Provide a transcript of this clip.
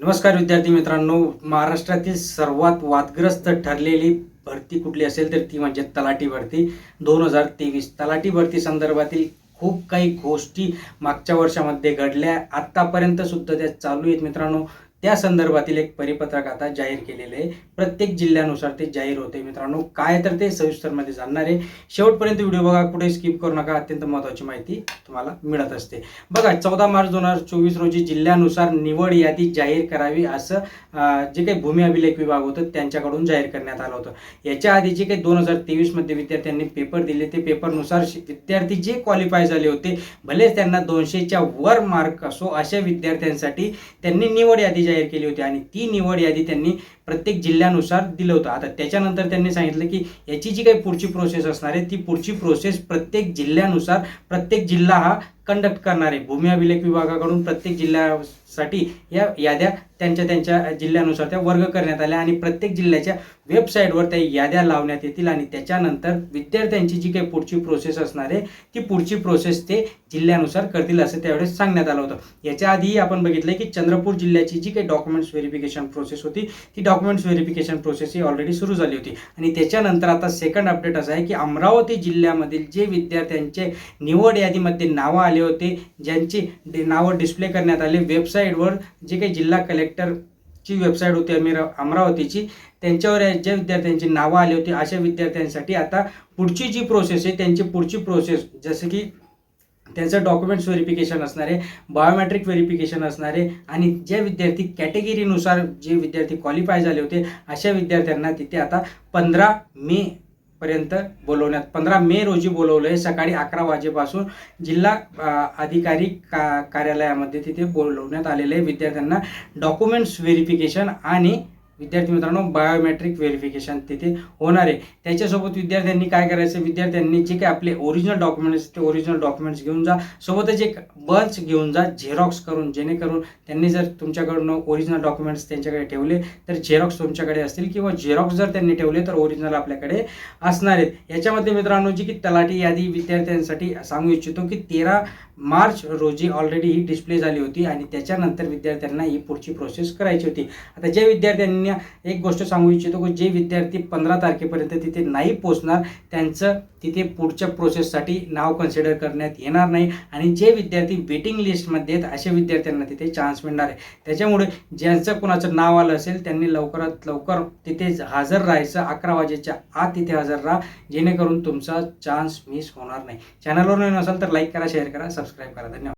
नमस्कार विद्यार्थी मित्रांनो, महाराष्ट्रातील सर्वात वादग्रस्त ठरलेली भरती कुठली असेल तर ती म्हणजे तलाठी भरती 2023. तलाठी भरती संदर्भातील खूप काही गोष्टी मागच्या वर्षामध्ये घडल्या, आत्तापर्यंत सुद्धा त्या चालू आहेत मित्रांनो. त्या संदर्भातील एक परिपत्रक आता जाहीर केलेले आहे. प्रत्येक जिल्ह्यानुसार ते जाहीर होते मित्रांनो. काय तर ते सविस्तरमध्ये जाणणार आहे. शेवटपर्यंत व्हिडिओ बघा, कुठे स्किप करू नका. अत्यंत महत्त्वाची माहिती तुम्हाला मिळत असते. बघा, 14 मार्च 2024 रोजी जिल्ह्यानुसार निवड यादी जाहीर करावी असं जे काही भूमी अभिलेख विभाग होतं त्यांच्याकडून जाहीर करण्यात आलं होतं. याच्या आधी जे काही 2023 मध्ये विद्यार्थ्यांनी पेपर दिले, ते पेपरनुसार विद्यार्थी जे क्वालिफाय झाले होते, भले त्यांना 200च्या वर मार्क असो, अशा विद्यार्थ्यांसाठी त्यांनी निवड यादी जाहीर केली होती आणि ती निवड यादी त्यांनी प्रत्येक जिल्ह्यानुसार दिलं होतं. आता त्याच्यानंतर त्यांनी सांगितलं की याची जी काही पुढची प्रोसेस असणार आहे, ती पुढची प्रोसेस प्रत्येक जिल्ह्यानुसार प्रत्येक जिल्हा हा कंडक्ट करणार आहे. भूमी अभिलेख विभागाकडून प्रत्येक जिल्ह्यासाठी या याद्या त्यांच्या जिल्ह्यानुसार त्या वर्ग करण्यात आल्या आणि प्रत्येक जिल्ह्याच्या वेबसाईटवर त्या याद्या लावण्यात येतील आणि त्याच्यानंतर विद्यार्थ्यांची जी काही पुढची प्रोसेस असणार आहे, ती पुढची प्रोसेस ते जिल्ह्यानुसार करतील असं त्यावेळेस सांगण्यात आलं होतं. याच्या आधीही आपण बघितलं की चंद्रपूर जिल्ह्याची जी काही डॉक्युमेंट्स व्हेरिफिकेशन प्रोसेस होती, ती डॉक्युमेंट्स व्हेरिफिकेशन प्रोसेस ही ऑलरेडी सुरू झाली होती आणि त्याच्यानंतर आता सेकंड अपडेट असं आहे की अमरावती जिल्ह्यामधील जे विद्यार्थ्यांचे निवड यादीमध्ये नावं आले होते, ज्यांची नावं डिस्प्ले करण्यात आले वेबसाईटवर, जे काही जिल्हा कलेक्टरची वेबसाईट होती अमरावतीची, त्यांच्यावर ज्या विद्यार्थ्यांची नावं आली होती, अशा विद्यार्थ्यांसाठी आता पुढची जी प्रोसेस आहे, त्यांची पुढची प्रोसेस जसं की त्यांचं डॉक्युमेंट्स व्हेरिफिकेशन असणार आहे, बायोमेट्रिक व्हेरिफिकेशन असणार आहे आणि ज्या विद्यार्थी कॅटेगरीनुसार जे विद्यार्थी क्वालिफाय झाले होते, अशा विद्यार्थ्यांना तिथे आता 15 मे पर्यंत 15 मे रोजी बोलवलं आहे. सकाळी 11 वाजेपासून जिल्हा अधिकारी कार्यालयामध्ये तिथे बोलवण्यात आलेले आहे. विद्यार्थ्यांना डॉक्युमेंट्स व्हेरिफिकेशन आणि विद्यार्थी मित्रांनो बायोमेट्रिक व्हेरिफिकेशन तिथे होणार आहे. त्याच्यासोबत विद्यार्थ्यांनी काय करायचं, विद्यार्थ्यांनी जे काही आपले ओरिजिनल डॉक्युमेंट्स, ते ओरिजिनल डॉक्युमेंट्स घेऊन जा, सोबतच एक बंच घेऊन जा झेरॉक्स करून, जेणेकरून त्यांनी जर तुमच्याकडून ओरिजिनल डॉक्युमेंट्स त्यांच्याकडे ठेवले तर झेरॉक्स तुमच्याकडे असतील किंवा झेरॉक्स जर त्यांनी ठेवले तर ओरिजिनल आपल्याकडे असणार आहेत. याच्यामध्ये मित्रांनो जी की तलाठी यादी विद्यार्थ्यांसाठी सांगू इच्छितो की 13 मार्च रोजी ऑलरेडी ही डिस्प्ले झाली होती आणि त्याच्यानंतर विद्यार्थ्यांना ही पुढची प्रोसेस करायची होती. आता ज्या विद्यार्थ्यांनी एक गोष्ट सांगू इच्छितो की जे विद्यार्थी 15 तारखेपर्यंत तिथे नाही पोहोचणार, त्यांचं तिथे पुढच्या प्रोसेससाठी नाव कन्सिडर करण्यात येणार नाही आणि जे विद्यार्थी वेटिंग लिस्टमध्ये आहेत, अशा विद्यार्थ्यांना तिथे चान्स मिळणार आहे. त्याच्यामुळे ज्यांचं कोणाचं नाव आलं असेल त्यांनी लवकरात लवकर तिथे हजर राहायचं. 11 वाजेच्या आत तिथे हजर राहा, जेणेकरून तुमचा चान्स मिस होणार नाही. चॅनलवर नसेल तर लाईक करा, शेअर करा, सबस्क्राईब करा. धन्यवाद.